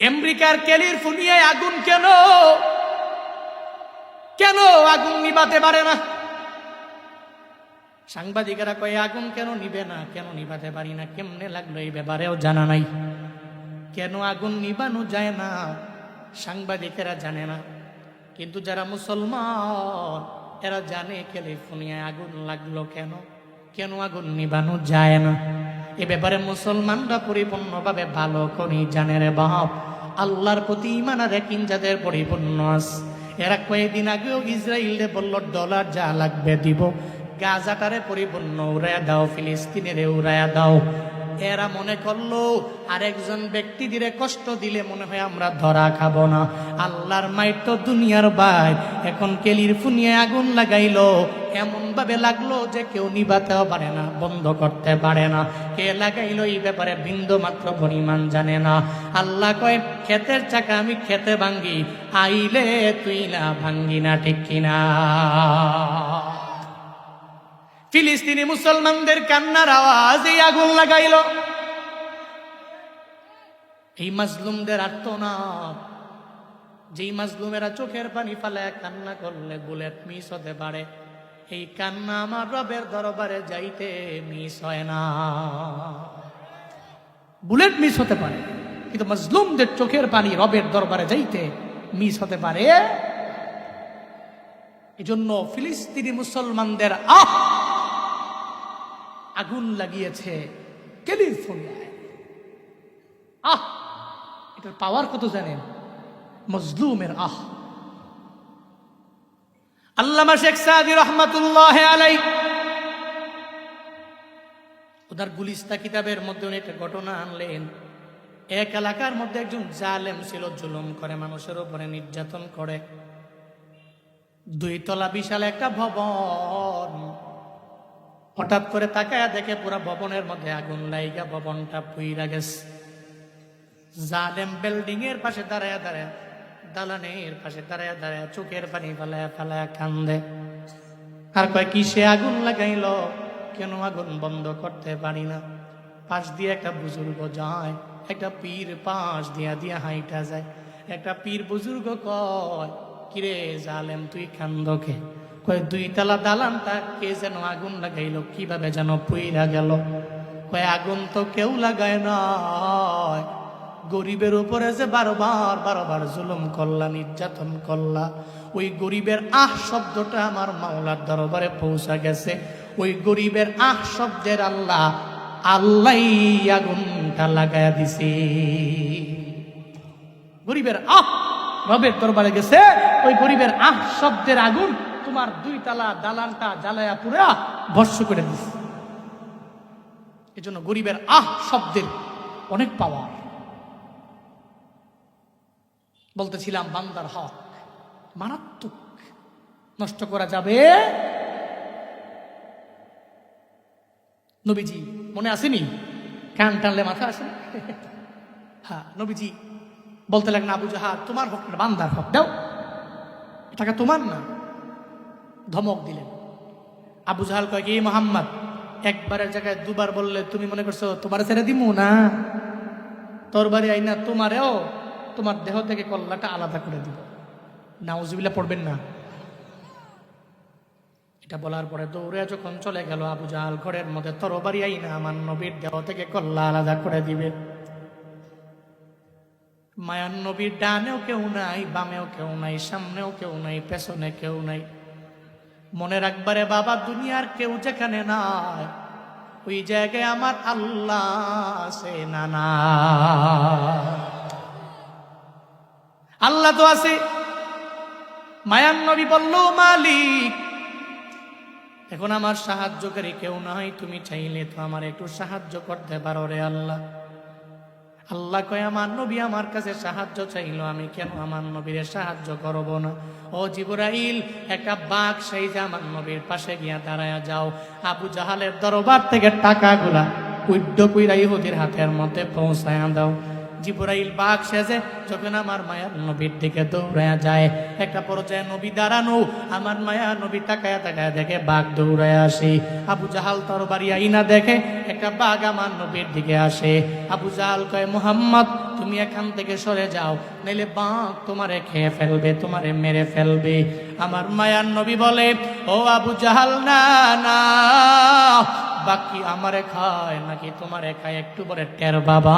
আমেরিকার ক্যালিফোর্নিয়ায় আগুন কেন কেন আগুন নিভাতে পারে না? সাংবাদিকেরা কয় আগুন কেন নিবে না, কেন নিভাতে পারি না, কেমনে লাগলো এই ব্যাপারেও জানা নাই। কেন আগুন নিবানো যায় না সাংবাদিকেরা জানে না, কিন্তু যারা মুসলমান এরা জানে ক্যালিফোর্নিয়ায় আগুন লাগলো কেন, কেন আগুন নিবানো যায় না। এ ব্যাপারে মুসলমানরা পরিপূর্ণভাবে ভালো করে জানে রে বাপ। আল্লাহর প্রতি ঈমান আর ইয়াকিন যাদের পরিপূর্ণ আছে, এরা কয়েকদিন আগেও ইসরায়েলে বলল ডলার যা লাগবে দিব, গাজাটারে পরিপূর্ণ উড়াইয়া দাও, ফিলিস্তিনের উড়াইয়া দাও। এরা মনে করলো আরেকজন ব্যক্তি দিলে কষ্ট দিলে মনে হয় আমরা ধরা খাবো না। আল্লাহর মাইট তো দুনিয়ার ভাই, এখন ক্যালিফোর্নিয়ায় আগুন লাগাইলো, এমন ভাবে লাগলো যে কেউ নিভাতেও পারে না, বন্ধ করতে পারে না। কে লাগাইলো এই ব্যাপারে বিন্দু মাত্র পরিমাণ জানে না। আল্লাহ কয় ক্ষেতের চাকা আমি খেতে ভাঙ্গি, আইলে তুই না ভাঙ্গি না, ঠিক কিনা? ফিলিস্তিনি মুসলমানদের কান্নার আওয়াজ এই আগুন লাগাইল। এই মাজলুমদের আর্তনাদ, যেই মাজলুমেরা চোখের পানি ফালায় কান্না করলে বুলেট মিস হতে পারে, এই কান্না আমার রবের দরবারে যাইতে মিস হয় না। বুলেট মিস হতে পারে, কিন্তু মাজলুমদের চোখের পানি রবের দরবারে যাইতে মিস হতে পারে। এজন্য ফিলিস্তিনি মুসলমানদের আগুন লাগিয়েছে ক্যালিফোর্নিয়ায়। এটার পাওয়ার কত জানেন? মজলুমের আল্লামা শেখ সাদি রহমাতুল্লাহ আলাইহি ওনার গুলিস্তা কিতাবের মধ্যে উনি একটা ঘটনা আনলেন। এক এলাকার মধ্যে একজন জালেম ছিল, জুলুম করে, মানুষের উপরে নির্যাতন করে। 2 তলা বিশাল একটা ভবন। হঠাৎ করে তাকায়া দেখে পুরা ভবনের মধ্যে আগুন লাইগা ভবনটা পুইরা গেছে। জালেম বিল্ডিং এর পাশে দাঁড়ায় দাঁড়ায়, দালানের পাশে দাঁড়ায় দাঁড়ায় চোখের পানি ফালায়া ফালায়া কান্দে। আর কয় কিসে আগুন লাগাইল, কেন আগুন বন্ধ করতে পারি না? পাশ দিয়ে একটা বুজুর্গ যায়, একটা পীর পাশ দিয়া দিয়া হাইটা যায়। একটা পীর বুজুর্গ কয়, কিরে জালেম তুই কান্দকে? কয় 2 তলা দালানটা কে যেন আগুন লাগাইলো, কিভাবে যেন পুইরা গেল। কয় আগুন তো কেউ লাগায় না, গরিবের উপরে যে বারবার জুলুম করলা, নির্যাতন করলা, ওই গরিবের শব্দটা আমার মাওলার দরবারে পৌঁছা গেছে। ওই গরিবের শব্দের আল্লাহ আগুনটা লাগায়া দিছে। গরিবের রবের দরবারে গেছে, ওই গরিবের শব্দের আগুন তোমার 2 তলা দালানটা জ্বালায়া পুরা ভস্ম করে দিছে। এজন্য গরিবের শব্দের অনেক পাওয়ার। বলতেছিলাম বান্দার হক মারাত্মক, নষ্ট করা যাবে। নবীজি মনে আসেনি? কান টানলে মাথা আসে। হ্যাঁ, নবীজি বলতে লাগলেন, আবু জাহাল তোমার হক না, বান্দার হক দাও, টাকা তোমার না। ধমক দিলেন। আবু জাহাল কয় কি মুহাম্মদ, একবারের জায়গায় 2 বার বললে তুমি মনে করছো তোমার ছেড়ে দিমু না? তোর বাড়ি আইনা তোমারেও তোমার দেহ থেকে কল্লাটা আলাদা করে দিব। নাউজুবিল্লাহ পড়বেন না। এটা বলার পরে দৌড়ে যখন চলে গেল আবু জাহাল ঘরের মধ্যে, তরবারি আইনা আমার নবীর দেহ থেকে কল্লা আলাদা করে দিবে। মায়ার নবীর ডানেও কেউ নাই, বামেও কেউ নাই, সামনেও কেউ নাই, পেছনে কেউ নাই। মনে রাখবারে বাবা, দুনিয়ার কেউ যেখানে নাই, ওই জায়গায় আমার আল্লাহ আছে না? না, আল্লাহ তো আছে। মায়ার নবী বলল, মালিক এখন আমার সাহায্যকারী কেউ নাই, তুমি চাইলে তো আমার একটু সাহায্য করতে পারো রে আল্লাহ। আল্লাহ কয়, আমার নবী আমার কাছে সাহায্য চাইলো, আমি কেন আমার নবীর সাহায্য করব না? ও জিবরাইল, একটা বাঘ সেই যে আমার নবীর পাশে গিয়া দাঁড়ায়া যাও, আবু জাহালের দরবার থেকে টাকাগুলা উড্ড কইরা ইহুদির হাতের মধ্যে পৌঁছায়া দাও। জিবরাইল বাঘ সেজে যখন আমার মায়ার নবীর দিকে দৌড়ায়া যায়, একটা পর্যায়ে নবী দাঁড়ানো, আমার মায়া নবী তাকায়া তাকায়া দেখে বাঘ দৌড়ায় আসে। আবু জাহাল তরবারি আইনা দেখে একটা বাঘ আমার নবীর দিকে আসে। আবু জাহাল কয়, মুহাম্মদ তুমি এখান থেকে সরে যাও, নাইলে বাঘ তোমারে খেয়ে ফেলবে, তোমারে মেরে ফেলবে। আমার মায়ার নবী বলে, ও আবু জাহাল, না না, বাকি আমারে খায় নাকি তোমারে খায় একটু পরে টের বাবা,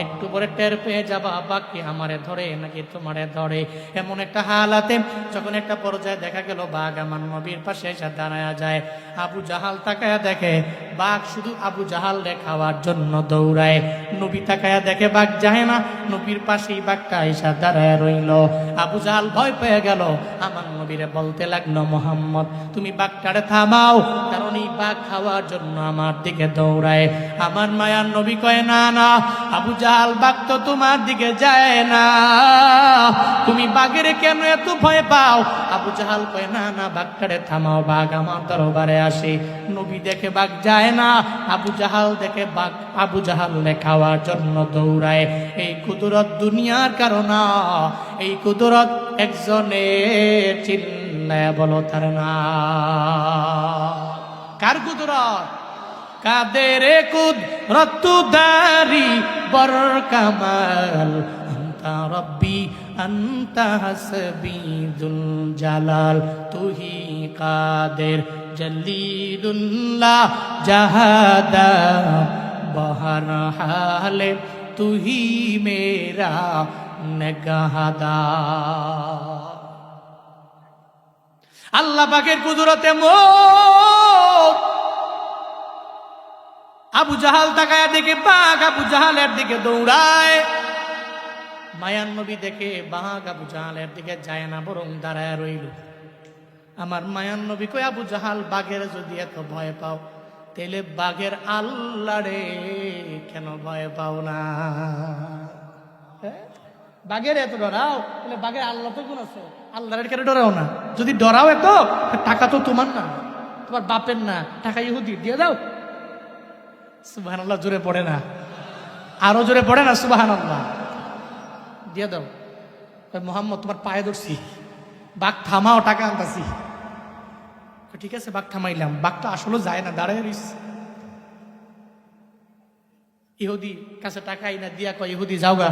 একটু পরে টের পেয়ে যাবা বাকি আমারে ধরে নাকি তোমারে ধরে। এমন একটা হালাতে যখন একটা পর্যায়ে দেখা গেল বাঘ আমার নবীর পাশে এসে দাঁড়ায়া যায়, আবু জাহাল তাকায়া দেখে বাঘ শুধু আবু জাহাল রে খাওয়ার জন্য দৌড়ায়। নবী তাকায়া দেখে বাঘ যায় না, নবীর পাশেই বাঘটা এসে দাঁড়ায় রইল। আবু জাহাল ভয় পেয়ে গেল, আমার নবীরে বলতে লাগলো, মোহাম্মদ তুমি বাঘটারে থামাও, কারণ এই বাঘ খাওয়ার জন্য আমার দিকে দৌড়ায়। আমার মায়ার নবী কয়, না না আবু জাহাল, বাঘ তো তোমার দিকে যায় না, তুমি বাঘের কেন এত ভয় পাও? আবু জাহাল কয়, না না বাঘটারে থামাও, বাঘ আমার দরবারে আসে। নবী দেখে বাঘ যায় না, আবু জাহাল দেখে বাঘ আবু জাহাল খাওয়ার জন্য দৌড়ায়। এই কুদরত দুনিয়ার কারণ, এই কুদরত একজনের, চিল্লায় বলো তার না। কার কুদরত? কাদের কুদরত দারি বর কামাল, আন্তা রব্বি আন্তা হাসবি যুল জালাল, তুহি কাদের জলিলুল্লাহ জাহাদা বহর হালে, তুহি মেরা নেগাহাদা। আল্লাহ পাকের কুদরতে মত। আবু জাহাল তাকায়া দেখে বাঘ আবু জাহালের দিকে দৌড়ায়। মায়ান নবী দেখে বাঘ আবু জাহালের দিকে যায় না, বরং দাঁড়ায় রইল। আমার মায়ান নবী কই, আবু জাহাল বাঘের যদি এত ভয় পাও, তাহলে বাঘের আল্লাহ রে কেন ভয় পাও না? বাঘের এত ডরাও, তাহলে বাঘের আল্লাহ তো কোন আছে, আল্লাহর কেন ডরাও না? যদি ডরাও এত, টাকা তো তোমার না, তোমার বাপের না, টাকা ইহুদি দিয়ে দাও। সুবহানাল্লাহ জোরে পড়ে না, আরো জোরে পড়ে না সুবহানাল্লাহ। দিয়ে দাও। মোহাম্মদ তোমার পায়ে ধরছি, বাঘ থামাও, টাকা আনতাছি। ঠিক আছে বাঘ থামাইলাম, বাঘটা আসলে যায় না, দাঁড়ায় রইছে। ইহুদি কাছে টাকা আইনা দিয়া কয়, ইহুদি যাওগা,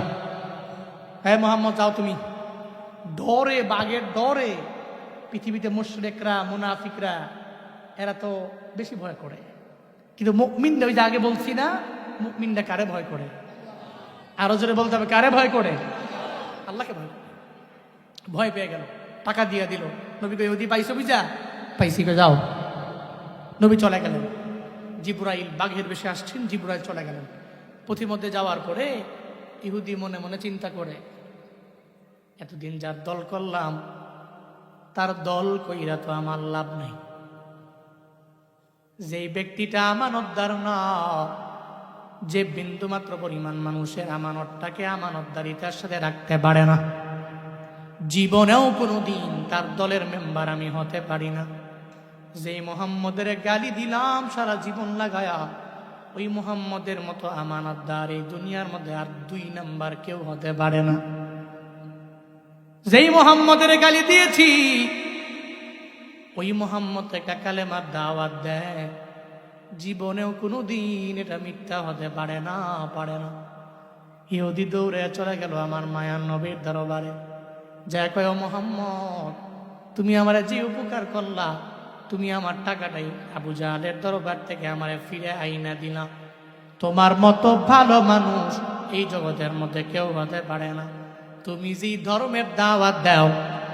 হ্যাঁ মোহাম্মদ যাও তুমি। ডরে, বাঘের ডরে পৃথিবীতে মুশরিকরা মুনাফিকরা এরা তো বেশি ভয় করে, কিন্তু মুমিনরা, ওই যে আগে বলছি না, মুমিনরা কারে ভয় করে? আরো জোরে বলতে হবে, কারে ভয় করে? আল্লাহকে ভয় করে। ভয় পেয়ে গেল, টাকা দিয়ে দিল। নবী কই, ইহুদি পাইছো বুঝা? পাইছি, যাও। নবী চলে গেলেন। জিবরাইল বাঘের বেশে আসছেন, জিবরাইল চলে গেলেন। পথিমধ্যে যাওয়ার পরে ইহুদি মনে মনে চিন্তা করে, এতদিন যার দল করলাম, তার দল কইরা তো আমার লাভ নাই। যেই ব্যক্তিটা আমানতদার না, যে বিন্দু মাত্র পরিমাণ মানুষের আমানতটাকে আমানতদারিতার সাথে রাখতে পারে না, জীবনেও কোনোদিন তার দলের মেম্বার আমি হতে পারি না। যেই মুহাম্মদের গালি দিলাম সারা জীবন লাগায়া, ওই মুহাম্মদের মতো আমানতদার এই দুনিয়ার মধ্যে আর 2 নাম্বার কেউ হতে পারে না। যেই মুহাম্মদের গালি দিয়েছি, ওই মুহাম্মদ একটা কালেমার দাওয়াত দেয়, জীবনেও কোনোদিন এটা মিথ্যা হতে পারে না, পারে না। ইহুদি দৌড়ে চলে গেল আমার মায়ার নবীর দরবারে, যা কয়, ও মুহাম্মদ, তুমি আমার যে উপকার করলা, তুমি আমার টাকাটাই আবু জাহালের দরবার থেকে আমারে ফিরে আইনা দিলা। তোমার মতো ভালো মানুষ এই জগতের মধ্যে কেউ হতে পারে না। তুমি যে ধর্মের দাওয়াত দাও,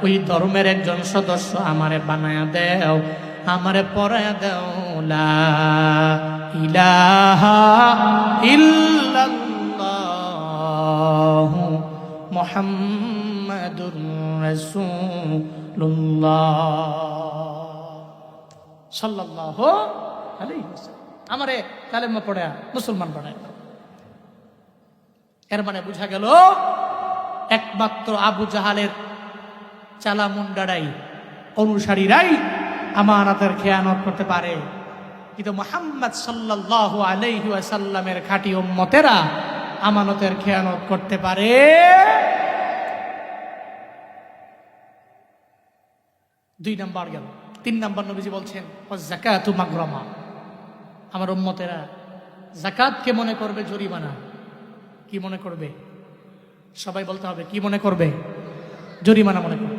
ওই ধর্মের একজন সদস্য আমারে বানায়া দাও, আমারে পড়ায়া দাও লা ইলাহা ইল্লাল্লাহু মুহাম্মাদুর রাসূলুল্লাহ সাল্লাল্লাহু আলাইহি ওয়াসাল্লাম। আমারে কালেমা পড়ায়া মুসলমান বানায় দাও। এর মানে বুঝা গেল, একমাত্র আবু জাহালের চালা মুন্ডারাই, অনুসারীরাই আমানতের খেয়ানত করতে পারে, কিন্তু মুহাম্মদ সাল্লাল্লাহু আলাইহি ওয়াসাল্লামের খাঁটি উম্মতেরা আমানতের খেয়ানত করতে পারে। 2 নাম্বার গেল। 3 নাম্বার নবীজি বলছেন, যাকাতু মাগরামা। আমার উম্মতেরা যাকাতকে মনে করবে জরিমানা। কি মনে করবে? সবাই বলতে হবে কি মনে করবে? জরিমানা মনে করবে।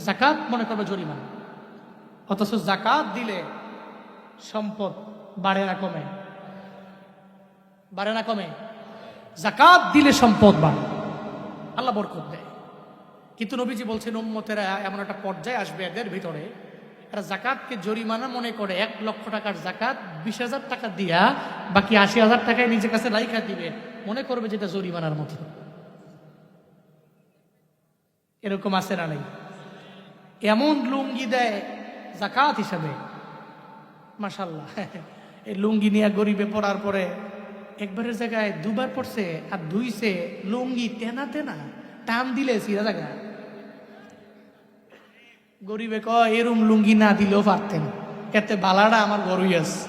জাকাত মনে করবে জরিমানা। অথচ জাকাত দিলে সম্পদ বাড়ে না কমে? বাড়ে না কমে? জাকাত দিলে সম্পদ বাড়ে, আল্লাহ বরকত দেয়। কিন্তু নবীজি বলছেন উম্মতেরা এমন একটা পর্যায়ে আসবে এদের ভিতরে, এরা জাকাতকে জরিমানা মনে করে। 1 লক্ষ টাকার জাকাত 20,000 টাকা দিয়া বাকি 80,000 টাকায় নিজের কাছে রাইখা দিবে, মনে করবে যেটা জরিমানার মতো। এরকম আছে না নাই? এমন লুঙ্গি দেয় জাকাত হিসাবে, মাশাআল্লাহ। এই লুঙ্গি নিয়ে গরিবে পড়ার পরে একবারের জায়গায় 2 বার পড়ছে, আর ধুইছে লুঙ্গি তেনা তেনা, টান দিলে সিরা জায়গা। গরিবে কয় এরম লুঙ্গি না দিলেও পারতেন, এতে বালাটা আমার গরুই আছে।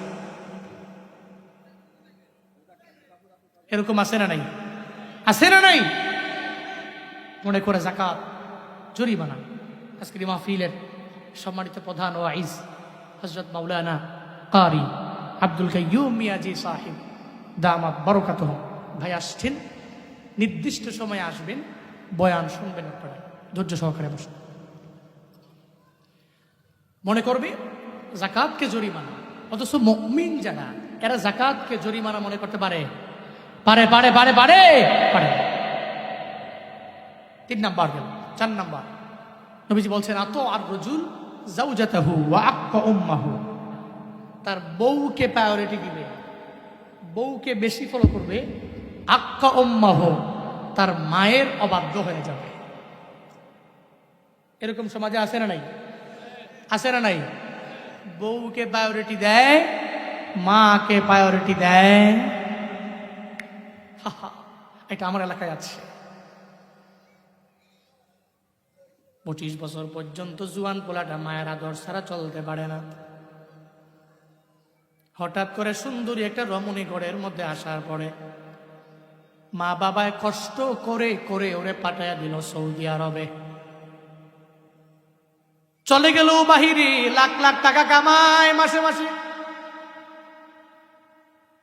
এরকম আছে না নাই? আছে না নাই? মনে করে জাকাত জরিমানা। আজকের মাহফিলের সম্মানিত প্রধান ওয়াইজ হযরত মাওলানা কারি আব্দুল কাইয়ুম মিয়াজি সাহেব দামাত বারাকাতুহু ভাই আসছেন। নির্দিষ্ট সময়ে আসবেন, বয়ান শুনবেন, আপনারা ধৈর্য সহকারে বসুন। মনে করবে জাকাতকে জরিমানা, অথচ মুমিন যারা এরা জাকাতকে জরিমানা মনে করতে পারে? পারে পারে পারে পারে পারে। 3 নাম্বার গেল। 4 নাম্বার নবীজি বলছেন আতো আর রজুল জাওজাতাহু ওয়া আক্কা উম্মাহু, তার বউকে প্রায়োরিটি দিবে, বউকে বেশি ফলো করবে। আক্কা উম্মাহু, তার মায়ের অবাধ্য হয়ে যাবে। এরকম সমাজে আছে না নাই? আছে না নাই? বউকে প্রায়োরিটি দেয়, মাকে প্রায়োরিটি দেয়। এটা আমার এলাকায় আছে। 25 বছর পর্যন্ত জুয়ান পোলাটা মায়ের আদর ছাড়া চলতে পারে না। হঠাৎ করে সুন্দরী একটা রমণী ঘরের মধ্যে আসার পরে মা বাবায় কষ্ট করে করে ওরে পাঠাইয়া দিল সৌদি আরবে। চলে গেল বাহিরে, লাখ লাখ টাকা কামায় মাসে মাসে।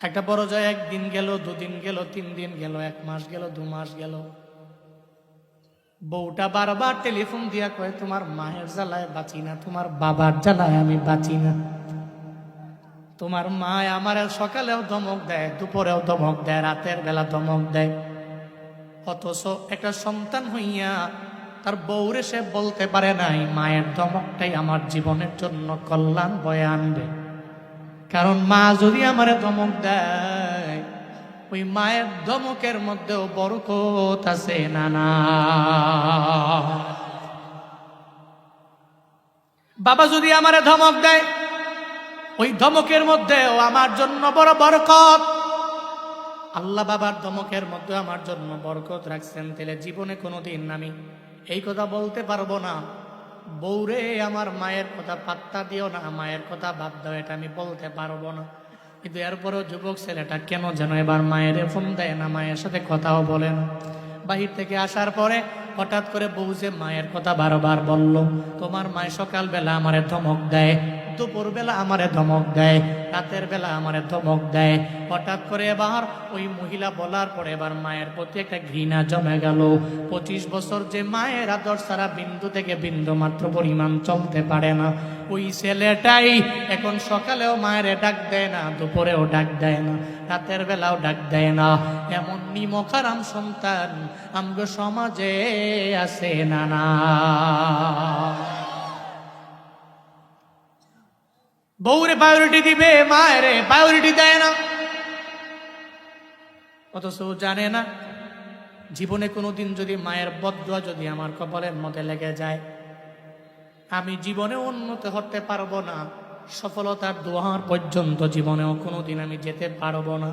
একটা বড় যায়, 1 দিন গেল, 2 দিন গেল, 3 দিন গেল, 1 মাস গেল, 2 মাস গেল। বউটা বারবার টেলিফোন দিয়া কয় তোমার মায়ের জ্বালায় বাঁচি না, তোমার বাবার জ্বালায় আমি বাঁচি না। তোমার মা আমার সকালেও ধমক দেয়, দুপুরেও ধমক দেয়, রাতের বেলা ধমক দেয়। অথচ একটা সন্তান হইয়া তার বউরে সে বলতে পারে নাই মায়ের ধমকটাই আমার জীবনের জন্য কল্যাণ বয়ে আনবে। কারণ মা যদি আমারে ধমক দেয়, ওই মায়ের ধমকের মধ্যেও বরকত আছে না না? বাবা যদি আমারে ধমক দেয়, ওই ধমকের মধ্যেও আমার জন্য বড় বরকত। আল্লাহ বাবার ধমকের মধ্যে আমার জন্য বরকত রাখছেন। তাহলে জীবনে কোনোদিন আমি এই কথা বলতে পারবো না বউরে আমার মায়ের কথা পাত্তা দিও না, মায়ের কথা বাদ দাও, এটা আমি বলতে পারবো না। কিন্তু এরপরেও যুবক ছেলেটা কেন যেন এবার মায়ের ফোন দেয় না, মায়ের সাথে কথাও বলে না। বাহির থেকে আসার পরে হঠাৎ করে বউ যে মায়ের কথা বারবার বলল, তোমার মায়ের সকালবেলা আমারে ধমক দেয়, দুপুর বেলা আমারে ধমক দেয়, রাতের বেলা আমারে ধমক দেয়। হঠাৎ করে এবার ওই মহিলা বলার পরে এবার মায়ের প্রতি একটা ঘৃণা জমে গেল। 25 বছর যে মায়ের আদর ছাড়া বিন্দু থেকে বিন্দু মাত্র পরিমাণ চলতে পারে না, ওই ছেলেটাই এখন সকালেও মায়ের ডাক দেয় না, দুপুরেও ডাক দেয় না, রাতের বেলাও ডাক দেয় না। এমন নিমখারাম সন্তান আমগো সমাজে আছে না না? বউরে প্রায়োরিটি দিবে, মায়ের প্রায়োরিটি দেয় না। অথচ জানে না জীবনে কোনোদিন যদি মায়ের বদদুয়া যদি আমার কপালের মধ্যে লেগে যায়, আমি জীবনে উন্নত হতে পারবো না, সফলতার দুয়ার পর্যন্ত জীবনেও কোনোদিন আমি যেতে পারবো না।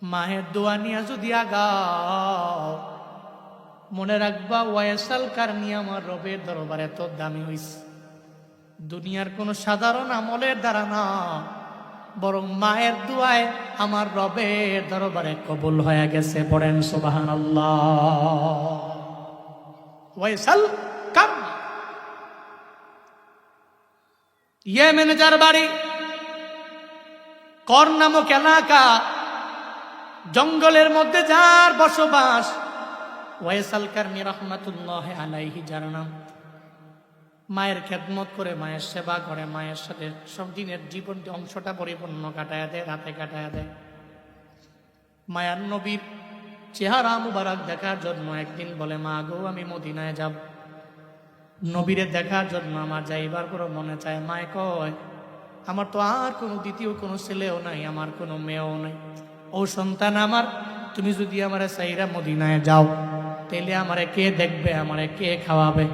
মায়ের দোয়া নিয়ে যদি আগাও, মনে রাখবা ওয়াইসাল কারণী আমার রবের দরবারে এত দামি হইছে। দুনিয়ার কোন সাধারণ আমলের দ্বারা না, বরং মায়ের দোয়ায় আমার রবের দরবারে কবুল হয়ে গেছে। পড়েন সুবহানাল্লাহ। ওয়াইসাল কারণী ইয়েমেনের বাড়ি, কর নামক এলাকা, জঙ্গলের মধ্যে যার বসবাস, ওয়াইস আল কারনী রাহমাতুল্লাহি আলাইহি যার নাম, মায়ের খেদমত করে, মায়ের সেবা করে, মায়ের সাথে সব দিনের জীবন অংশটা পরিপূর্ণ কাটায় দেয়, রাতে কাটায় দেয়। মায়ার নবীর চেহারা মুবারক দেখার জন্য একদিন বলে, মা গো আমি মদিনায় যাব, নবীরে দেখার জন্য আমার যাইবার করে মনে চায়। মায় কয়, আমার তো আর কোনো দ্বিতীয় কোনো ছেলেও নাই, আমার কোনো মেয়েও নাই। ও সন্তান আমার, তুমি যদি আমার সাইরা মদিনায় যাও, তাইলে আমারে কে দেখবে, আমারে কে খাওয়াবে?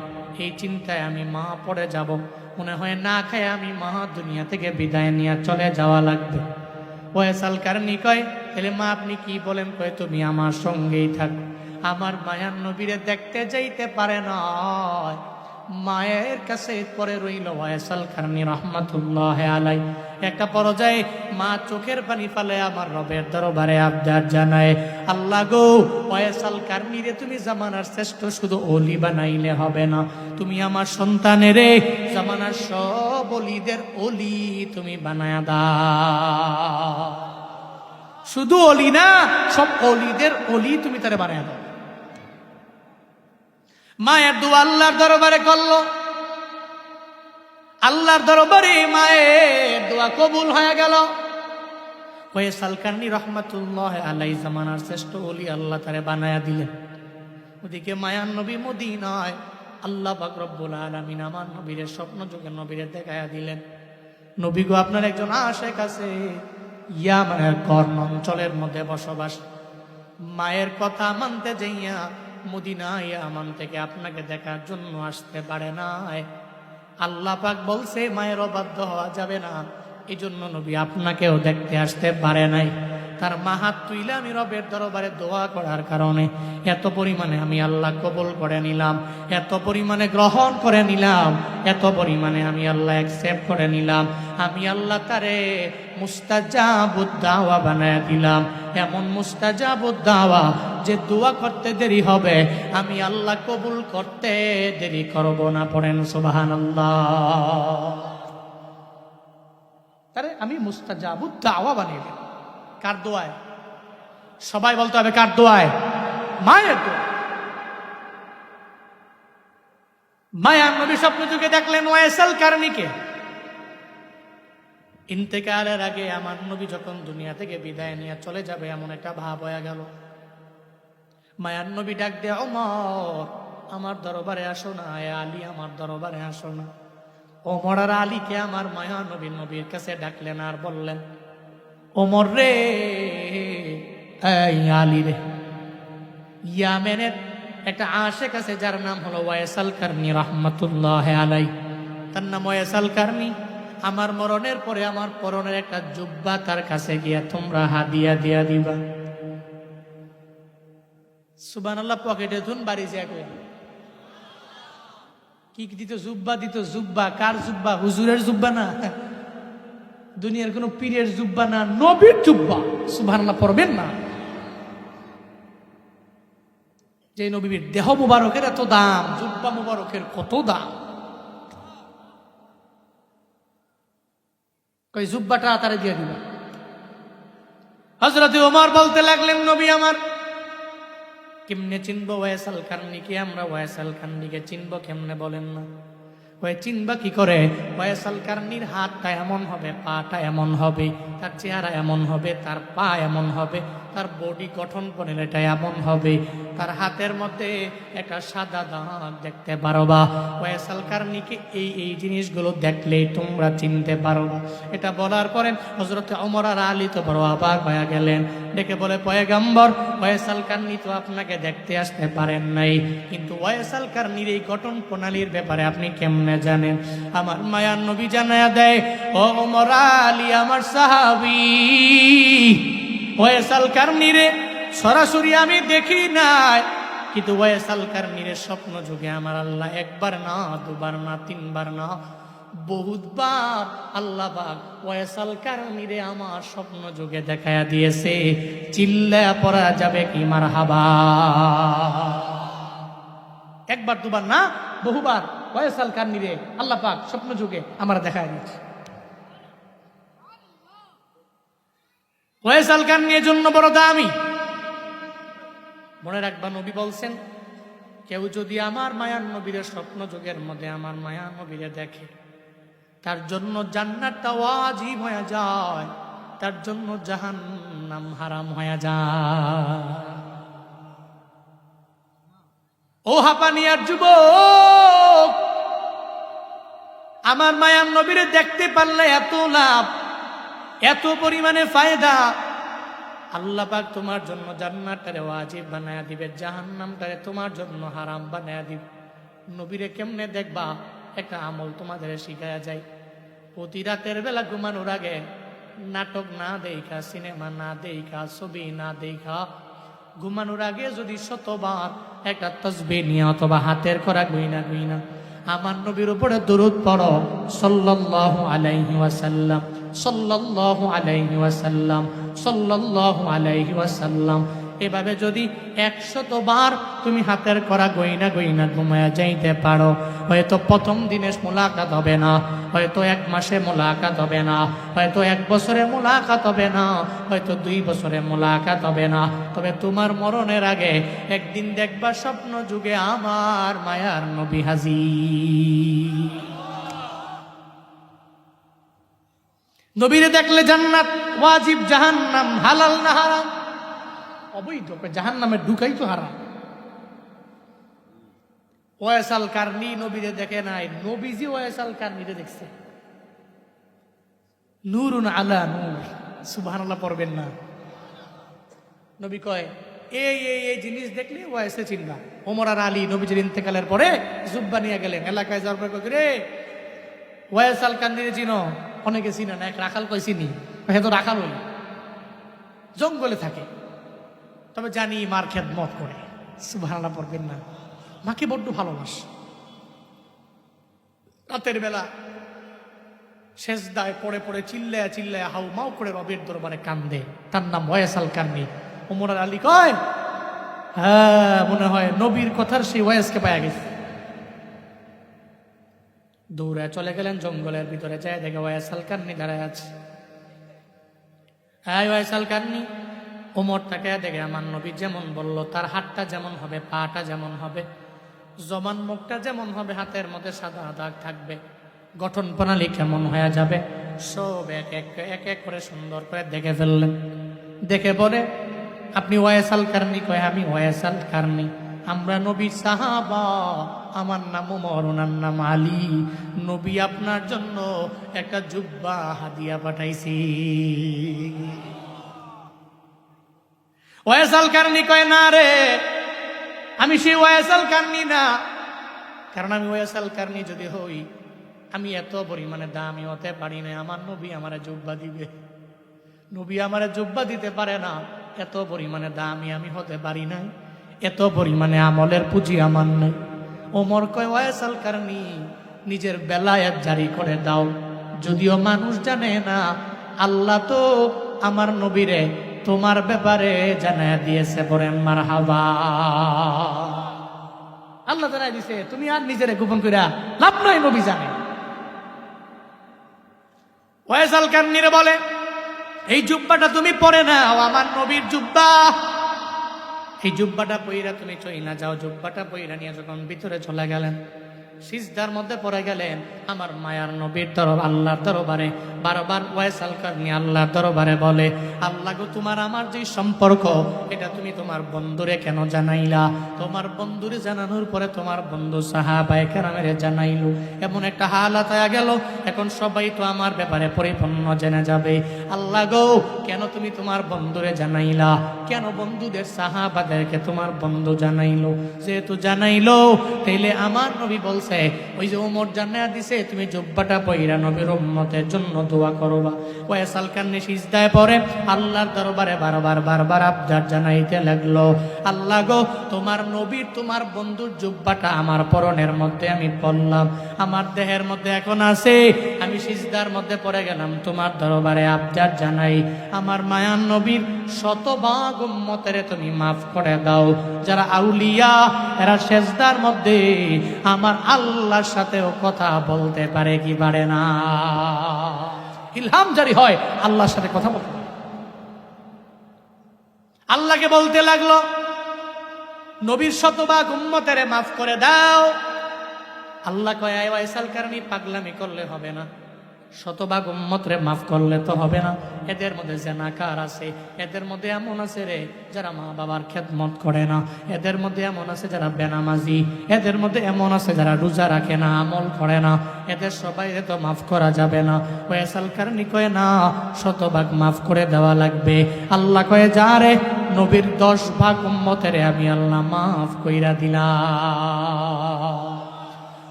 এই চিন্তায় আমি মা পড়ে যাব। মনে হয় না খায় আমি মা দুনিয়া থেকে বিদায় নিয়ে চলে যাওয়া লাগবে। ওয়াইস আল কারনী কয়, তাহলে মা আপনি কি বলেন? কয়, তুমি আমার সঙ্গেই থাকো। আমার মায়ার নবীরে দেখতে যাইতে পারে না, মায়ের কাছে পরে রইল ওয়াইস আল কারনী রাহমাতুল্লাহি আলাইহি। একটা পর্যায়ে মা চোখের পানি ফেলে আমার রবের দরবারে আবদার জানায়, আল্লাহ গো, ওয়াইস আল কারনীরে তুমি জামানার শ্রেষ্ঠ শুধু ওলি বানাইলে হবে না, তুমি আমার সন্তানের জামানার সব ওলিদের ওলি তুমি বানায়া দাও। শুধু ওলি না, সব ওলিদের ওলি তুমি তারে বানায়া দাও। মায়ের দোয়া আল্লাহর দরবারে করলো, আল্লাহর দরবারে মায়ের দোয়া কবুল হয়ে গেল। ওয়াইস আল কারনী রাহমাতুল্লাহি আলাইহি জামানার শ্রেষ্ঠ ওলি আল্লাহ তারে বানায়া দিলেন। ওদিকে মায়ার নবী মদিনায়, আল্লাহ পাক রব্বুল আলামিন আমার নবীর স্বপ্ন যুগে নবীরে দেখায়া দিলেন, নবী গো আপনার একজন আশেক আছে, ইয়ামানের কর্ণ অঞ্চলের মধ্যে বসবাস। মায়ের কথা মানতে যাইয়া মদিনায় ইয়ামান থেকে আপনাকে দেখার জন্য আসতে পারে না। আল্লাহ পাক বলছে মায়ের অবাধ্য হওয়া যাবে না, এই জন্য নবী আপনাকেও দেখতে আসতে পারে নাই। তার মা হাত তুইলে আমি রবের দরবারে দোয়া করার কারণে এত পরিমাণে আমি আল্লাহ কবুল করে নিলাম, এত পরিমাণে গ্রহণ করে নিলাম, এত পরিমাণে আমি আল্লাহ অ্যাকসেপ্ট করে নিলাম। আমি আল্লাহ তারে মুস্তাজাবুদ দাওয়া বানায় দিলাম, এমন মুস্তাজাবুদ দাওয়া যে দোয়া করতে দেরি হবে, আমি আল্লাহ কবুল করতে দেরি করব না। পড়েন সুবহানাল্লাহ। তারে আমি মুস্তাজাবুদ দাওয়া বানিয়ে দিলাম। কার দোয়ায়? সবাই বলতে হবে কার দোয়ায়? মায়ের দোয়া। মায়ার নবী স্বপ্ন যুগে দেখলেন ওয়াইস আল কারনীকে। ইন্তেকালের আগে আমার নবী যখন দুনিয়া থেকে বিদায় নিয়ে চলে যাবে, এমন একটা ভাব হয়ে গেল। মায়ার নবী ডাক দিয়ে, ওমর আমার দরবারে আসো না, আলী আমার দরবারে আসো না। ওমর আর আলীকে আমার মায়া নবী নবীর কাছে ডাকলেন আর বললেন, ওমর রে, এই আলী রে, ইয়ামেনের একটা আশেক আছে যার নাম হলো ওয়াইস আল কারনী রাহমাতুল্লাহি আলাইহি। তার নাম ওয়াইস আল কারনী। আমার মরণের পরে আমার পরনের একটা জুব্বা তার কাছে গিয়া তোমরা হাদিয়া দিয়া দিবা। সুবহানাল্লাহ। পকেটে ধুন, বাড়ি যা কই কি দিত? জুব্বা দিত। জুব্বা কার জুব্বা? হুজুরের জুব্বা না, দুনিয়ার কোন পীরের জুব্বা না, নবীর জুব্বা। সুবহানাল্লাহ পড়বেন না? যে নবীর দেহ মুবারকের এত দাম, জুব্বা মুবারকের কত দাম। কই জুব্বাটা তারে দিয়ে দিবা। হযরত ওমর বলতে লাগলেন, নবী আমার কেমনে চিনবো ওয়াইস আল কারনীকে? আমরা ওয়াইস আল কারনীকে চিনবো কেমনে বলেন না? ওই চিনবা কি করে? ওয়াইস আল কারনীর হাতটা এমন হবে, পাটা এমন হবে, তার চেহারা এমন হবে, তার পা এমন হবে, তার বডি গঠন এটা এমন হবে, তার হাতের মধ্যে একটা সাদা দাগ দেখতে পারবা। ওয়াইস আল কারনীকে এই জিনিসগুলো দেখলেই তোমরা চিনতে পারবা। এটা বলার পরে হযরত ওমর আর আলী তো বড় অবাক হয়ে গেলেন। ডেকে বলে, পয়গম্বর, ওয়াইস আল কারনী তো আপনাকে দেখতে আসতে পারেন নাই, কিন্তু ওয়াইস আল কারনীর এই গঠন প্রণালীর ব্যাপারে আপনি কেমনে জানেন? আমার মায়ার নবী জানায়া দেয়, ও ওমর আলী আমার সাহাবী, ওয়াইস আল কারনীরে সরাসরি আমি দেখি নাই, কিন্তু ওয়াইস আল কারনীরে স্বপ্ন যুগে আমার আল্লাহ একবার না, দুবার না, তিনবার না, বহুতবার আল্লাহ পাক ওয়াইস আল কারনীরে আমার স্বপ্ন যুগে দেখায়া দিয়েছে। চিল্লা পড়া যাবে কি মারহাবা? একবার দুবার না, বহুবার ওয়াইস আল কারনীরে আল্লাহ পাক স্বপ্ন যুগে আমার দেখায়া দিয়েছে। ওয়াইস আল কারনী এর জন্য বড় দামি। মনে রাখবা, নবী বলছেন, কেউ যদি আমার মায়ার নবীর স্বপ্ন যুগের মধ্যে আমার মায়ার নবীরে দেখে, তার জন্য জান্নাতটা ওয়াজিব হয়ে যায়, তার জন্য জাহান্নাম হারাম হয়ে যায়। ও হাপানিয়ার যুবক, আমার মায়ার নবীরে দেখতে পারলে এত লাভ, এত পরিমাণে ফায়দা। আল্লাহ পাক তোমার জন্য জান্নাতটারে ওয়াজিব বানায়া দিবে, জাহান্নামটারে তোমার জন্য হারাম বানায়া দিবে। নবীরে কেমনে দেখবা, একটা আমল তোমাদের শিখায়া যায়। প্রতি রাতের বেলা ঘুমানোর আগে নাটক না দেখা, সিনেমা না দেখা, ছবি না দেখা, ঘুমানোর আগে যদি 100বার একটা তাসবিহ নিয়ে অথবা হাতের করা গুইনা গুইনা আমার নবীর উপরে দরুদ পড়ো, সাল্লাল্লাহু আলাইহি ওয়াসাল্লাম, সাল্লাল্লাহু আলাইহি ওয়াসাল্লাম, সাল্লাল্লাহু আলাইহি ওয়াসাল্লাম। এভাবে যদি 100 বার তুমি হাতের করা গইনা গইনা ঘুমায়া যাইতে পারো, হয়তো প্রথম দিনে মোলাকাত হবে না, হয়তো 1 মাসে মোলাকাত হবে না, হয়তো 1 বছরে মোলাকাত হবে না, হয়তো 2 বছরে মোলাকাত হবে না, তবে তোমার মরণের আগে একদিন দেখবা স্বপ্ন যুগে আমার মায়ার নবী হাজির। নবীরে দেখলে জান্নাত ওয়াজিব, জাহান্নাম হালাল না হারাম? অবৈধ। জাহান্নামে ঢুকাই তো হারাম। ওয়াইস আল কারনি নবীরে দেখে নাই, নবীজি ওয়াইস আল কারনিরে দেখছে। নূরুন আলা নূর, সুবহানাল্লাহ পড়বেন না? নবী কয়, এই জিনিস দেখলে ওয়াইসে চিনবা। ওমর আর আলী নবীজির ইন্তেকালের পরে জুব্বা নিয়ে গেলেন, এলাকায় যাওয়ার পরে কই রে ওয়াইস আল কারনিরে চিনো? অনেকে চিনে না, এক রাখাল কই চিনি। হয়তো রাখাল হই, জঙ্গলে থাকে, তবে জানি মার খেদমত করে। সুবহানাল্লাহ পড়বেন না? মাকে বড্ড ভালোবাসে। রাতের বেলা সেজদায় পড়ে পড়ে চিল্লায়া চিল্লায়া হাউ মাউ করে রবের দরবারে কান্দে। তার নাম ওয়াইস আল কারনি। ওমর আর আলী কয়, হ্যাঁ মনে হয় নবীর কথার সেই ওয়াইসকে পাওয়া গেছে। দৌড়ে চলে গেলেন জঙ্গলের ভিতরে, যায় দেখে ওয়াইস আল কারনি দাঁড়ায় আছে। হ্যাঁ ওয়াইস আল কারনি। ওমর তাকে দেখে, আমার নবী যেমন বলল, তার হাতটা যেমন হবে, পাটা যেমন হবে, জবান মুখটা যেমন হবে, হাতের মধ্যে সাদা দাগ থাকবে, গঠন প্রণালী কেমন হয়ে যাবে, সব এক এক করে সুন্দর করে দেখে ফেললেন। দেখে বলে, আপনি ওয়াইস আল কারনি? কয়, আমি ওয়াইস আল কারনি। আমরা নবীর সাহাবা, আমার নাম ওমর, ওনার নাম আলী। নবী আপনার জন্য একটা জুব্বা হাদিয়া পাঠাইছি। ওয়াইস আল কারনি কয়, না রে, আমি সেই ওয়াইস আল কারনি না। কারণ আমি ওয়াইস আল কারনি যদি হই, আমি এত পরিমাণে দামি হতে পারি না। আমার নবী আমারে জুব্বা দিবে, নবী আমারে জুব্বা দিতে পারে না। এত পরিমাণে দামি আমি হতে পারি না, এত পরিমাণে আমলের পুঁজি আমার নাই। ওমর কয়, ওয়াইস আল কারনি, নিজের বেলায়েত জারি করে দাও। যদিও মানুষ জানে না, আল্লাহ তো আমার নবীরে তোমার ব্যাপারে জানায়া দিয়েছে। বলেন মারহাবা। আল্লাহ জানাই দিছে, তুমি আর নিজেরে গোপন কইরা লাভ নাই, নবী জানে। ওয়াইস আল কারনিরে বলে, এই জুব্বাটা তুমি পরে নাও, আমার নবীর জুব্বা। এই জুব্বাটা পইরা তুমি চইলা যাও। জুব্বাটা পইরা নিয়ে যখন ভিতরে চলে গেলেন, সিজদার মধ্যে পড়ে গেলেন, আমার মায়ার নবীর আল্লাহর দরবারে বারবার ওয়াইস আল কারনি আল্লাহর দরবারে বলে, আল্লাহ গো, তোমার আমার যে সম্পর্ক, এটা তুমি তোমার বন্ধুরে কেন জানাইলা? তোমার বন্ধুরে জানানোর পরে তোমার বন্ধু সাহাবায়ে কেরামেরে জানাইলো, এমন একটা হালাত হয়ে গেল, এখন সবাই তো আমার ব্যাপারে পরিপূর্ণ জেনে যাবে। আল্লাহ গো, কেন তুমি তোমার বন্ধুরে জানাইলা? কেন বন্ধুদের সাহাবাদেরকে তোমার বন্ধু জানাইলো? যেহেতু জানাইলো, তাইলে আমার নবী বলছে, ওই যে ওমর জানায়া দিছে, তুমি জুব্বাটা পইরা নবীর উম্মতের জন্য দোয়া করবা। ওয়াইস আল কারনি সিজদায় পড়ে আল্লাহর দরবারে বারবার আবদার জানাইতে লাগলো, আল্লাহ গো, তোমার নবীর, তোমার বন্ধুর জুব্বাটা আমার পরনের মধ্যে আমি পড়লাম, আমার দেহের মধ্যে এখন আছে, আমি সিজদার মধ্যে পড়ে গেলাম, তোমার দরবারে আবদার জানাই, আমার মায়ার নবীর শতভাগ উম্মতের তুমি মাফ করে দাও। যারা আউলিয়া, এরা সিজদার মধ্যে আমার আল্লাহর সাথেও কথা বলতে পারে কি পারে না? ইলহাম জারি হয়, আল্লাহর সাথে কথা বলতে। আল্লাহকে বলতে লাগলো, নবীর শতভাগ উম্মতেরে মাফ করে দাও। আল্লাহ কয় আয় ওয়াইসাল কারণে পাগলামি করলে হবে না, শতভাগ উম্মতরে মাফ করলে তো হবে না। এদের মধ্যে জানাকার আছে, এদের মধ্যে এমন আছে রে যারা মা বাবার খেদমত করে না, এদের মধ্যে এমন আছে যারা বেনামাজি, এদের মধ্যে এমন আছে যারা রোজা রাখে না, আমল করে না, এদের সবাই তো মাফ করা যাবে না। ওয়াইসাল কারণে কয় না, শতভাগ মাফ করে দেওয়া লাগবে। আল্লাহ কয়ে যা রে নবীর 10 ভাগ উম্মতেরে আমি আল্লাহ মাফ কইরা দিলাম।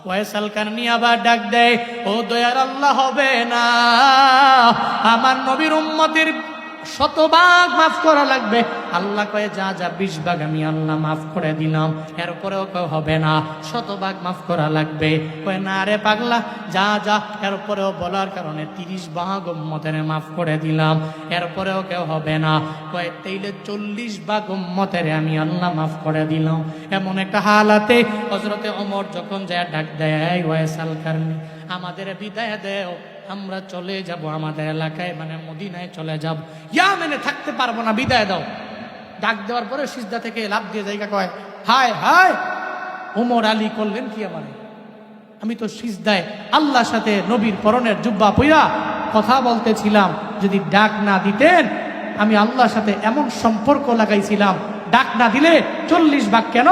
ওয়াইসাল কারনি আবার ডাক দেয়, ও দয়ার আল্লাহ হবে না, আমার নবীর উম্মতের শতভাগ মাফ করা লাগবে। আল্লাহ কয়ে যা যা 20 ভাগ আমি আল্লাহ মাফ করে দিলাম। এরপরেও কেউ হবে না, শতভাগ মাফ করা লাগবে। কয়ে না রে পাগলা, যা যা এরপরেও বলার কারণে 30 ভাগ উম্মতের মাফ করে দিলাম, এরপরেও কেউ হবে না। কয়ে তাইলে 40 ভাগ উম্মতের আমি আল্লাহ মাফ করে দিলাম। এমন একটা হালাতে হযরতে ওমর যখন যায় ডাক দেয়, ওয়াইসাল কারনি আমাদের বিদায় দেও, আমরা চলে যাব আমাদের এলাকায়, মানে মদিনায় চলে যাব, ইয়ামেনে থাকতে পারবো না, বিদায় দাও। ডাক দেওয়ার পরে সিজদা থেকে লাফ দিয়ে জায়গা কয়, হায় হায় ওমর আলী করলেন কি আমারে, আমি তো সিজদায় আল্লাহর সাথে নবীর পরনের জুব্বা পইরা কথা বলতেছিলাম, যদি ডাক না দিতেন আমি আল্লাহর সাথে এমন সম্পর্ক লাগাইছিলাম, ডাক না দিলে 40 ভাগ কেন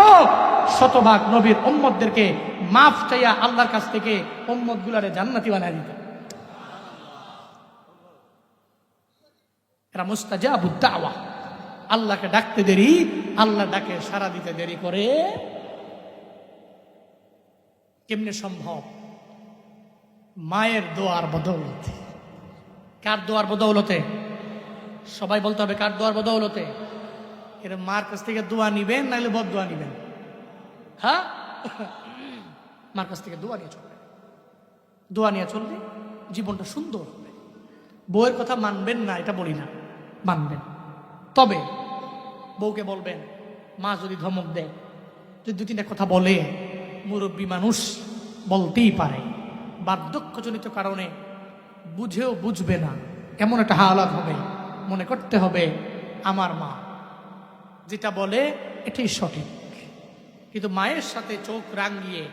100 ভাগ নবীর উম্মতদেরকে মাফ চাইয়া আল্লাহর কাছ থেকে উম্মত গুলারে জান্নাতি বানায় দিত। এরা মুস্তাজাবুদ দাওয়া, আল্লাহকে ডাকতে দেরি, আল্লাহ ডাকে সাড়া দিতে দেরি করে। কেমনে সম্ভব? মায়ের দোয়ার বদৌলতে। কার দোয়ার বদৌলতে? সবাই বলতে হবে কার দোয়ার বদৌলতে। এর মার কাছ থেকে দোয়া নিবেন নাহলে বদ দোয়া নিবেন? হ্যাঁ, মার কাছ থেকে দোয়া নিয়ে চলবে, দোয়া নিয়ে চললে জীবনটা সুন্দর হবে। বউয়ের কথা মানবেন না এটা বলি না, মানবেন, তবে বউকে বলবেন। মা যদি ধমক দেয়, যদি 2-3টা কথা বলে, মুরব্বী মানুষ বলতেই পারে, বার্ধক্যজনিত কারণে বুঝেও বুঝবে না, এমন একটা হালাত হবে, মনে করতে হবে আমার মা যেটা বলে এটাই সঠিক। কিন্তু মায়ের সাথে চোখ রাঙিয়ে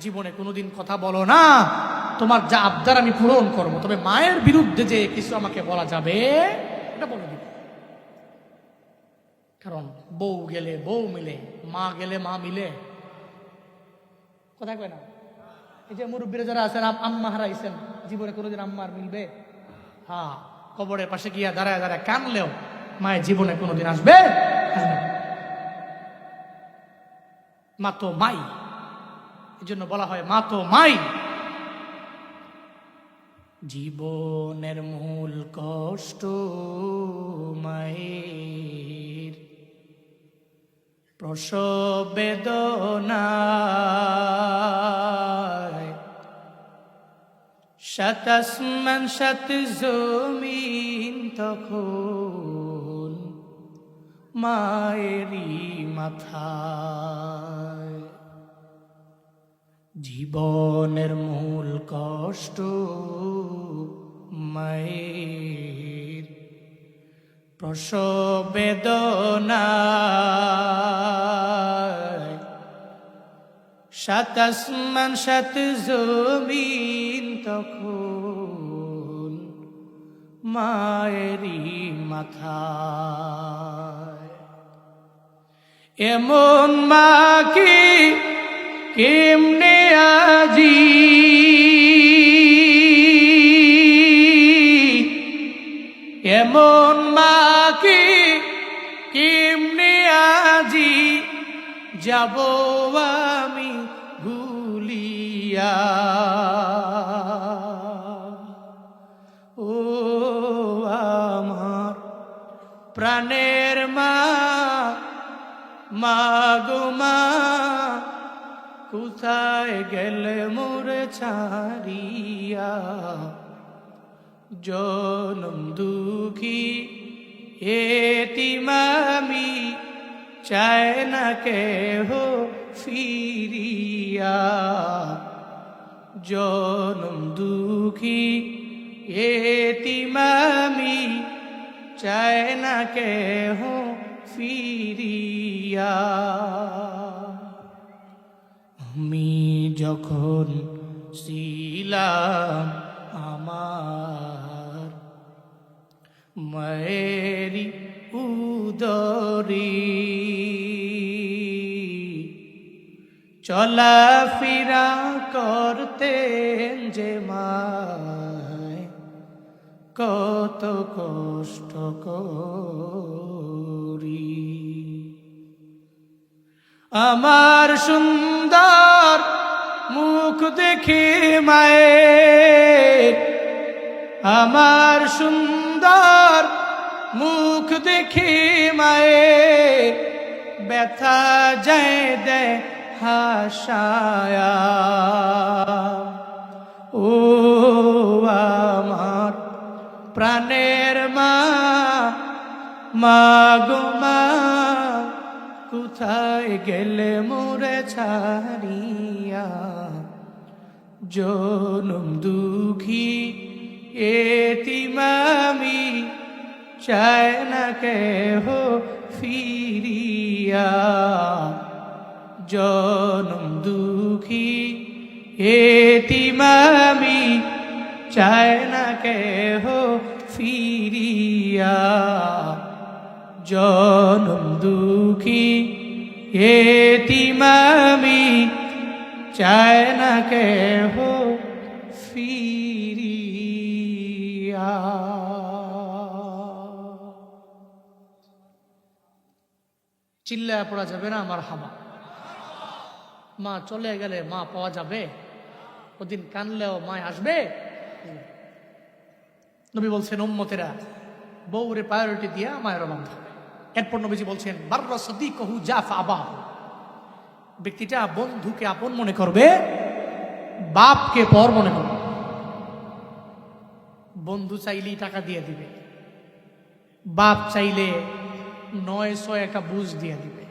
জীবনে কোনোদিন কথা বলো না, তোমার যা আবদার আমি পূরণ করব, তবে মায়ের বিরুদ্ধে যে কিছু আমাকে বলা যাবে এটা বলে দিব। কারণ বউ গেলে বউ মিলে, মা গেলে মা মিলে, কথা কয় না? এই যে মুরব্বীরা যারা আছেন, আম্মা হারাইছেন, জীবনে কোনোদিন আম্মার মিলবে? হ্যাঁ, কবরের পাশে গিয়া দাঁড়ায় দাঁড়ায় কানলেও মায়ের জীবনে কোনোদিন আসবে? মা তো মাই, এই জন্য বলা হয় মা তো মাই। জীবনের মূল কষ্ট মায়ের, প্রসব বেদনায়, সাত আসমান সাত জমিন তখন মায়েরই মাথায়। জীবনের মূল কষ্ট মায়ের, প্রসব বেদনায়, সাত আসমান সাত জমিন তখন মায়েরই মাথায়। এমন মা কি কেমনে আজি, এমন মা কি কেমনে আজি যাব আমি ভুলিয়া। ও আমার প্রাণের মা, মা গো মা, কোথায় গেলে মোরে ছাড়িয়া। জনম দুঃখী এতিম আমি, চায় না কেহ ফিরিয়া। জনম দুঃখী এতিম আমি, চায় না কেহ ফিরিয়া। ফিরিয়া। আমি যখন ছিলাম আমার মায়েরি উদরি, চলাফেরা করতেন যে মায় কত কষ্ট করি। আমার সুন্দর মুখ দেখে মায়ের, আমার সুন্দর মুখ দেখে মায়ের ব্যথা যায় দেয় হাসায়া। ও আমার প্রাণের মা, মা গো মা, কোথায় গেলে মোরে ছাড়িয়া। জনম দুঃখী এতিম আমি, চায় না কেহ ফিরিয়া। জনম দুঃখী এতিম আমি, চায় না কেহ ফিরিয়া। জনম দুঃখী এতিম আমি, চায় না কেহ ফিরিয়া। চিল্লায়া পড়া যাবে না আমার হাবা। মা চলে গেলে মা পাওয়া যাবে? ওদিন কানলেও মা আসবে? নবী বলছেন উম্মতেরা বউরে প্রায়োরিটি দিয়া মায়ের বান্ধব হবে। এরপর নবীজি বলছেন বাররা সাদিকহু জাফা আবাহু, ব্যক্তিটা বন্ধুকে আপন মনে করবে, বাপকে পর মনে করবে। বন্ধু চাইলেই টাকা দিয়ে দিবে, বাপ চাইলে 900 একটা বুঝ দিয়ে দিবে।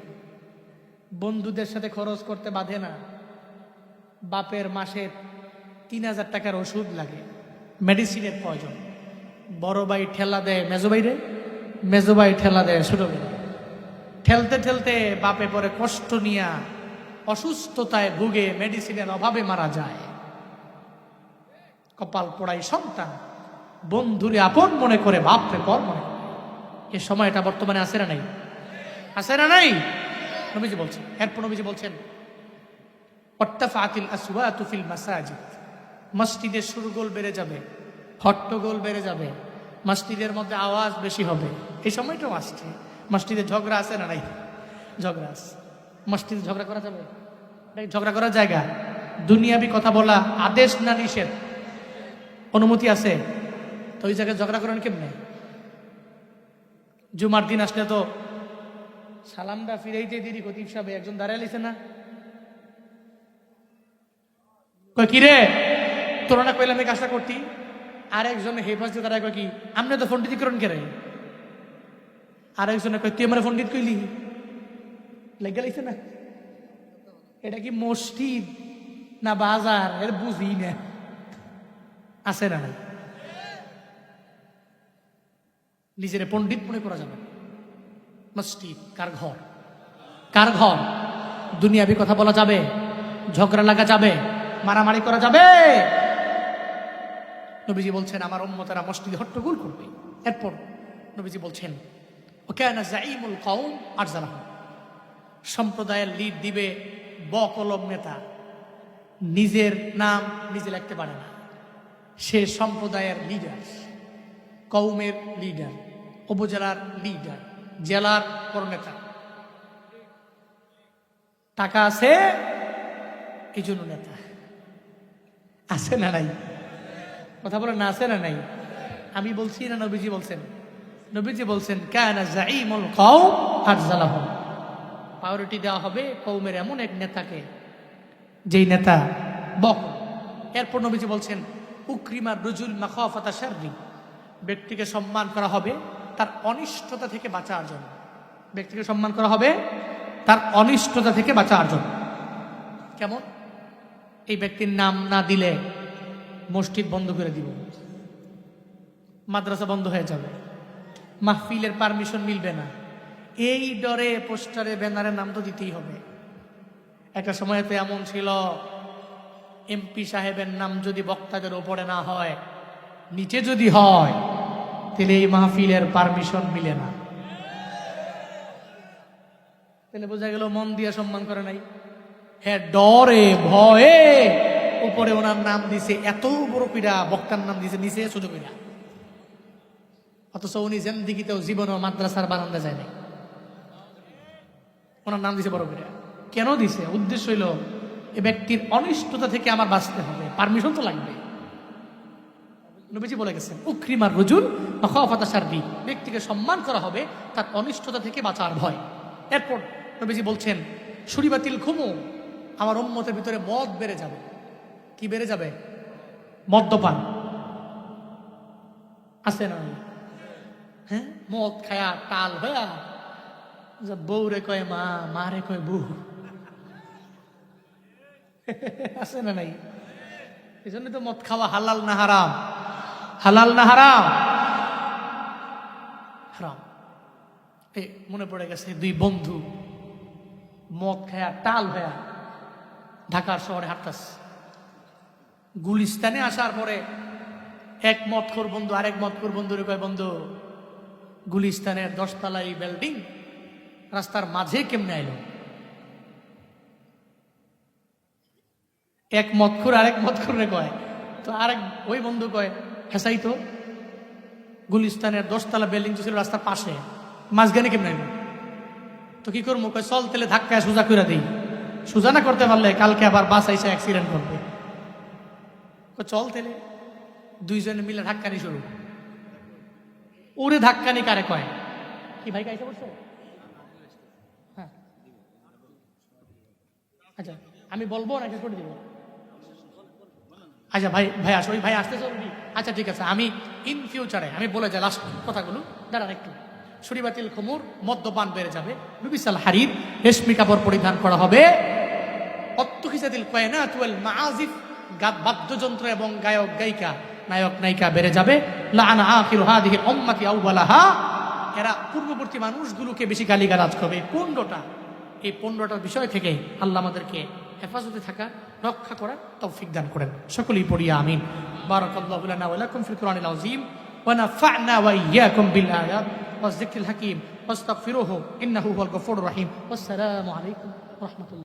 বন্ধুদের সাথে খরচ করতে বাধে না। বাপের মাসে 3000 টাকার ওষুধ লাগে, মেডিসিনের প্রয়োজন। বড় ভাই ঠেলা দেয় মেজো ভাইরে, মেজো ভাই ঠেলা দেয় ছোট ভাই। ঠেলতে ঠেলতে বাপে পরে কষ্ট নিয়া অসুস্থতায় ভুগে মেডিসিনের অভাবে মারা যায়। কপাল পোড়াই সন্তান বন্ধুরে আপন মনে করে বাপরে পর মনে করে। এ সময়টা বর্তমানে আছে না নাই? আছে না নাই? নবীজি বলছেন। এরপর নবীজি বলছেন ওয়াত্তাফাতিল আসওয়াতু ফিল মাসাজিদ, মসজিদের সুরগোল বেড়ে যাবে, হট্টগোল বেড়ে যাবে, মসজিদের মধ্যে আওয়াজ বেশি হবে। এই সময়টাও আসছে। মসজিদে ঝগড়া আছে না নাই? ঝগড়া আছে। মসজিদে ঝগড়া করা যাবে? ঝগড়া করার জায়গা? দুনিয়াবি কথা বলা আদেশ না নিষেধ? অনুমতি আছে? তো ওই জায়গায় ঝগড়া করেন কেমনে? জুমার দিন আসলে তো সালামটা ফিরাইতে দেরি, খতিব সাহেব একজন দাঁড়ায় লিছে না, কয় কি রে তোরা না কইলাম এই কাজটা করতি? আর একজনে হেফাজতে দাঁড়ায় কয় কি আপনি তো ফন্ডিত করেন কে রে? আর একজনে কয় তুই আমার ফন্ডিত কইলি, লেগে লাইছে না। এটা কি মসজিদ না বাজার এর বুঝি না। আছে না? নিজের পণ্ডিত মনে করা যাবে। মসজিদ কার ঘর? কার ঘর? দুনিয়াবি কথা বলা যাবে? ঝগড়া লাগা যাবে? মারামারি করা যাবে? নবীজি বলছেন আমার উম্মতেরা মসজিদে হট্টগোল করবে। এরপর নবীজি বলছেন ওয়াকানা যাঈমুল কওম আরজালাহুম, সম্প্রদায়ের লিড দিবে বকলম নেতা, নিজের নাম নিজে লিখতে পারে না, সে সম্প্রদায়ের লিডার, কওমের লিডার, উপজেলার লিডার, জেলার বড় নেতা। টাকা আছে এই জন্য নেতা। আছে না নাই? কথা বলেন না, আছে না নাই? আমি বলছি না নবীজি বলছেন? নবীজি বলছেন কানা যাঈমুল কওম আরজালাহুম, প্রায়োরিটি দেওয়া হবে কওমের এমন এক নেতাকে যেই নেতা বক। এরপর নবীজি বলছেন উকরিমার রুজুল মাখাফাতা শাররি, ব্যক্তিকে সম্মান করা হবে তার অনিষ্টতা থেকে বাঁচার জন্য। ব্যক্তিকে সম্মান করা হবে তার অনিষ্টতা থেকে বাঁচার জন্য। কেমন? এই ব্যক্তির নাম না দিলে মসজিদ বন্ধ করে দিব, মাদ্রাসা বন্ধ হয়ে যাবে, মাহফিলের পারমিশন মিলবে না, এই ডরে পোস্টারে ব্যানারে নাম তো দিতেই হবে। একটা সময় তো এমন ছিল, এমপি সাহেবের নাম যদি বক্তাদের উপরে না হয়, নিচে যদি হয়, তাহলে এই মাহফিলের পারমিশন মিলে না। তাহলে বোঝা গেল মন দিয়ে সম্মান করে নাই। হ্যাঁ, ডরে ভয়ে উপরে ওনার নাম দিছে, এত বড় পীড়া, বক্তার নাম দিছে নিচে ছোট পীড়া। অথচ উনি জিন্দেগিতেও জীবনও মাদ্রাসার বারান্দা যায় নাই, ওনার নাম দিছে বড় পীড়া। কেন দিছে? উদ্দেশ্য হইল এ ব্যক্তির অনিষ্টতা থেকে আমার বাঁচতে হবে, পারমিশন তো লাগবে। নবীজি বলে গেছেন, উকরিমার রজুল মাখাফাতা শাররি, ব্যক্তিকে সম্মান করা হবে তার অনিষ্টতা থেকে বাঁচার ভয়। এরপর নবীজি বলছেন, শুরিবাতিল খুমু, আমার উম্মতের ভিতরে মদ বেড়ে যাবে। কি বেড়ে যাবে? মদ্যপান আছে না? হ্যাঁ, মদ খায়া টাল হইয়া বউ রে কয় মা, মা রে কয় বউ, আছে না নাই? এই জন্য তো মদ খাওয়া হালাল না হারাম? হালাল না হারাম? হারাম। মনে পড়ে গেছে, দুই বন্ধু মদ খায়া টাল হইয়া ঢাকার শহরে হাঁটতাছে। গুলিস্তানে আসার পরে এক মদখোর বন্ধু আরেক মদখোর বন্ধুরে কয়, বন্ধু, গুলিস্তানের 10 তলা বিল্ডিং রাস্তার মাঝে কেমনে আইলো? এক মদখোর আরেক মদখোরে কয়, তো আরেক ওই বন্ধু কয়, হেসাই তো গুলিস্তানের 10 তলা বিল্ডিং তো ছিল রাস্তার পাশে, মাঝখানে কেমনে আইলো? তো কি করবো? কয়, চল তেলে ধাক্কায় সোজা করে দিই, সোজা না করতে পারলে কালকে আবার বাস আইসা অ্যাক্সিডেন্ট করবে। চল তেলে। দুইজনে মিলে ধাক্কানি শুরু। ওরে ধাক্কানি কারে কয়? কি ভাই কাইসা বলছো? হ্যাঁ, আচ্ছা আমি বলবো নাকি করে দিব? আচ্ছা ভাই, ভাই আসো, ওই ভাই আসতে জরুরি। আচ্ছা ঠিক আছে, আমি ইন ফিউচারে আমি বলে যাই লাস্ট কথাগুলো, দাঁড়ান একটু। শুরিবাতিল খুমুর, মদ্যপান বেড়ে যাবে। লুবিসাল হারির, রেশমি কাপড় পরিধান করা হবে। অত্তুখিসাতিল কয়নাত ওয়াল মাআজিফ, বাদ্যযন্ত্র এবং গায়ক গায়িকা, নায়ক নায়িকা বেড়ে যাবে। লাআনা আখিরু হাদিহিল উম্মতি আউওয়ালাহা, এরা পূর্ববর্তী মানুষগুলোকে বেশি গালিগালাজ করবে। 15টা, এই 15টার বিষয় থেকে আল্লাহ আমাদেরকে হেফাজতে থাকা, রক্ষা করার তৌফিক দান করেন। সকলেই পড়ি আমিন। বারাকাল্লাহু লানা ওয়া লাকুম ফিল কুরআনিল আযীম ওয়া নাফা'না ওয়া ইয়্যাকুম বিল আয়াত ওয়াজ যিকরিল হাকীম ওয়াস্তাগফিরুহু ইন্নাহু হুয়াল গফুরুর রহিম। ওয়াসসালামু আলাইকুম ওয়া রাহমাতুল্লাহ।